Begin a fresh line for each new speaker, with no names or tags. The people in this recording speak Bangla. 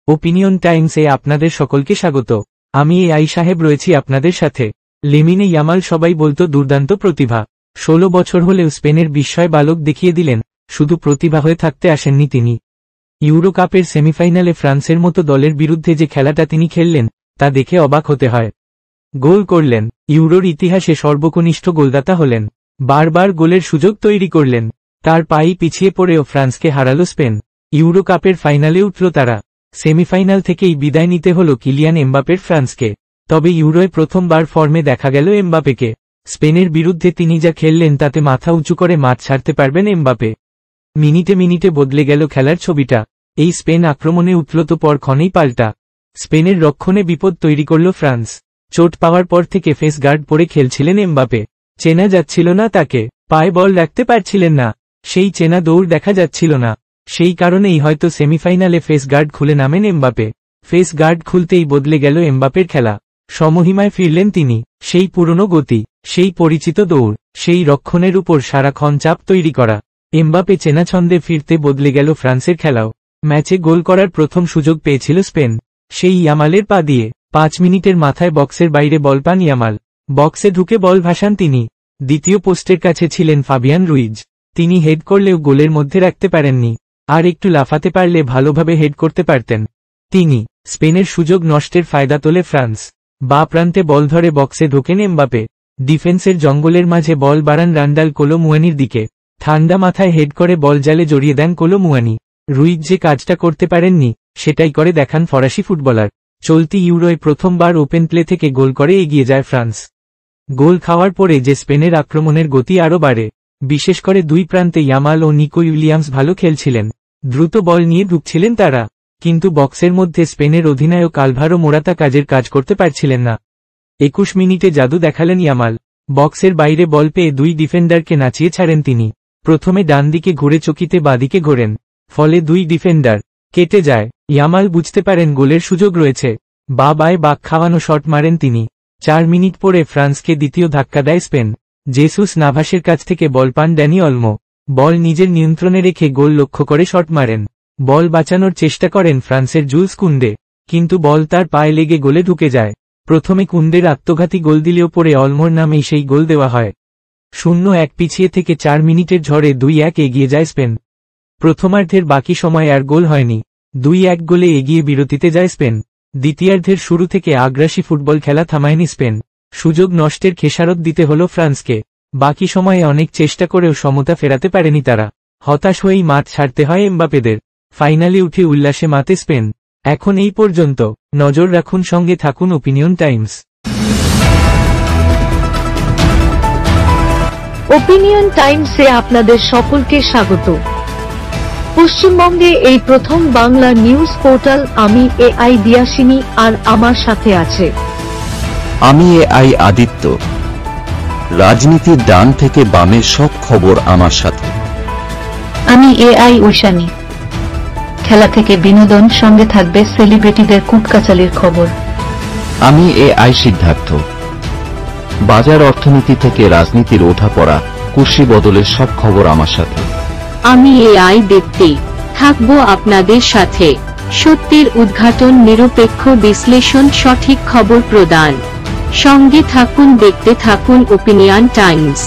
ওপিনিয়ন টাইমসে আপনাদের সকলকে স্বাগত। আমি এআই সাহেব রয়েছি আপনাদের সাথে। লেমিনে ইয়ামাল সবাই বলতো দুর্দান্ত প্রতিভা। 16 বছর হলেও স্পেনের বিস্ময় বালক দেখিয়ে দিলেন। শুধু প্রতিভা হয়ে থাকতে আসেননি তিনি। ইউরো কাপের সেমিফাইনালে ফ্রান্সের মতো দলের বিরুদ্ধে যে খেলাটা তিনি খেললেন তা দেখে অবাক হতে হয়। গোল করলেন, ইউরোর ইতিহাসে সর্বকনিষ্ঠ গোলদাতা হলেন, বারবার গোলের সুযোগ তৈরি করলেন, তার পায়ে পিছিয়ে পড়েও ফ্রান্সকে হারালো স্পেন। ইউরো কাপের ফাইনালে উঠল তারা। সেমিফাইনাল থেকেই বিদায় নিতে হলো কিলিয়ান এমবাপের ফ্রান্সকে। তবে ইউরোয় প্রথমবার ফর্মে দেখা গেল এমবাপেকে। স্পেনের বিরুদ্ধে তিনি যা খেললেন তাতে মাথা উঁচু করে মাঠ ছাড়তে পারবেন এমবাপে। মিনিটে মিনিটে বদলে গেল খেলার ছবিটা। এই স্পেন আক্রমণে উঠল তো পরক্ষণেই পাল্টা। স্পেনের রক্ষণে বিপদ তৈরি করল ফ্রান্স। চোট পাওয়ার পর থেকে ফেস গার্ড পরে খেলছিলেন এমবাপে। চেনা যাচ্ছিল না তাকে, পায়ে বল রাখতে পারছিলেন না, সেই চেনা দৌড় দেখা যাচ্ছিল না। সেই কারণেই হয়তো সেমিফাইনালে ফেস গার্ড খুলে নামেন এমবাপে। ফেস গার্ড খুলতেই বদলে গেল এমবাপের খেলা। সমহিমায় ফিরলেন তিনি। সেই পুরনো গতি, সেই পরিচিত দৌড়, সেই রক্ষণের উপর সারাক্ষণ চাপ তৈরি করা। এমবাপে চেনা ছন্দে ফিরতে বদলে গেল ফ্রান্সের খেলাও। ম্যাচে গোল করার প্রথম সুযোগ পেয়েছিল স্পেন, সেই ইয়ামালের পা দিয়ে। 5 মিনিটের মাথায় বক্সের বাইরে বল পান ইয়ামাল। বক্সে ঢুকে বল ভাসান তিনি। দ্বিতীয় পোস্টের কাছে ছিলেন ফাবিয়ান রুইজ। তিনি হেড করলেও গোলের মধ্যে রাখতে পারেননি। আর একটু লাফাতে পারলে ভালোভাবে হেড করতে পারতেন তিনি। স্পেনের সুযোগ নষ্টের ফায়দা তোলে ফ্রান্স। বা প্রান্তে বল ধরে বক্সে ঢোকেন এমবাপে। ডিফেন্সের জঙ্গলের মাঝে বল বাড়ান রান্ডাল কোলো মুয়ানির দিকে। ঠান্ডা মাথায় হেড করে বল জালে জড়িয়ে দেন কোলো মুয়ানি। রুইজ যে কাজটা করতে পারেননি সেটাই করে দেখান ফরাসি ফুটবলার। চলতি ইউরোয় প্রথমবার ওপেন প্লে থেকে গোল করে এগিয়ে যায় ফ্রান্স। গোল খাওয়ার পরে যে স্পেনের আক্রমণের গতি আরও বাড়ে। বিশেষ করে দুই প্রান্তে ইয়ামাল ও নিকো উইলিয়ামস ভালো খেলছিলেন। দ্রুত বল নিয়ে ঢুকছিলেন তারা। কিন্তু বক্সের মধ্যে স্পেনের অধিনায়ক আলভারো মোরাতা কাজের কাজ করতে পারছিলেন না। 21 মিনিটে জাদু দেখালেন ইয়ামাল। বক্সের বাইরে বল পেয়ে দুই ডিফেন্ডারকে নাচিয়ে ছাড়েন তিনি। প্রথমে ডান দিকে ঘুরে চকিতে বাঁদিকে ঘোরেন। ফলে দুই ডিফেন্ডার কেটে যায়। ইয়ামাল বুঝতে পারেন গোলের সুযোগ রয়েছে। বায় বাক খাওয়ানো শট মারেন তিনি। 4 মিনিট পরে ফ্রান্সকে দ্বিতীয় ধাক্কা দেয় স্পেন। জেসুস নাভাসের কাছ থেকে বল পান ড্যানি অলমো। বল নিজের নিয়ন্ত্রণে রেখে গোল লক্ষ্য করে শট মারেন। বল বাঁচানোর চেষ্টা করেন ফ্রান্সের জুলস কুন্ডে, কিন্তু বল তার পায়ে লেগে গোলে ঢুকে যায়। প্রথমে কুন্ডের আত্মঘাতী গোল দিলেও পরে অলমোর নামেই সেই গোল দেওয়া হয়। 0-1 পিছিয়ে থেকে 4 মিনিটের ঝড়ে 2-1 এগিয়ে যায় স্পেন। প্রথমার্ধের বাকি সময় আর গোল হয়নি। 2-1 গোলে এগিয়ে বিরতিতে যায় স্পেন। দ্বিতীয়ার্ধের শুরু থেকে আগ্রাসী ফুটবল খেলা থামায়নি স্পেন। সুযোগ নষ্টের খেসারত দিতে হল ফ্রান্সকে। বাকি সময়ে অনেক চেষ্টা করেও সমতা ফেরাতে পারেনি তারা। হতাশ হয়েই মাঠ ছাড়তে হয় এমবাপেদের। ফাইনালে উঠে উল্লাসে মাতে স্পেন। এখন এই পর্যন্ত। নজর রাখুন, সঙ্গে থাকুন ওপিনিয়ন টাইমস।
ওপিনিয়ন টাইমসে আপনাদের সকলকে স্বাগত। পশ্চিমবঙ্গে এই প্রথম বাংলা নিউজ পোর্টাল। আমি এআই দিয়াসিনী, আর আমার সাথে আছে
আমি এআই আদিত্য। রাজনীতির ডান থেকে বামের সব খবর আমার সাথে।
আমি এআই ঐশানী। খেলা থেকে বিনোদন, সঙ্গে থাকবে সেলিব্রিটিদের কুটকাচালির খবর।
আমি এআই সিদ্ধার্থ। বাজার অর্থনীতি থেকে রাজনীতির ওঠাপড়া, কুর্সি বদলের সব খবর আমার সাথে।
আমি এআই দীপ্তি, থাকবো আপনাদের সাথে। সত্যের উদ্ঘাটন, নিরপেক্ষ বিশ্লেষণ, সঠিক খবর প্রদান। সঙ্গে থাকুন, দেখতে থাকুন ওপিনিয়ন টাইমস।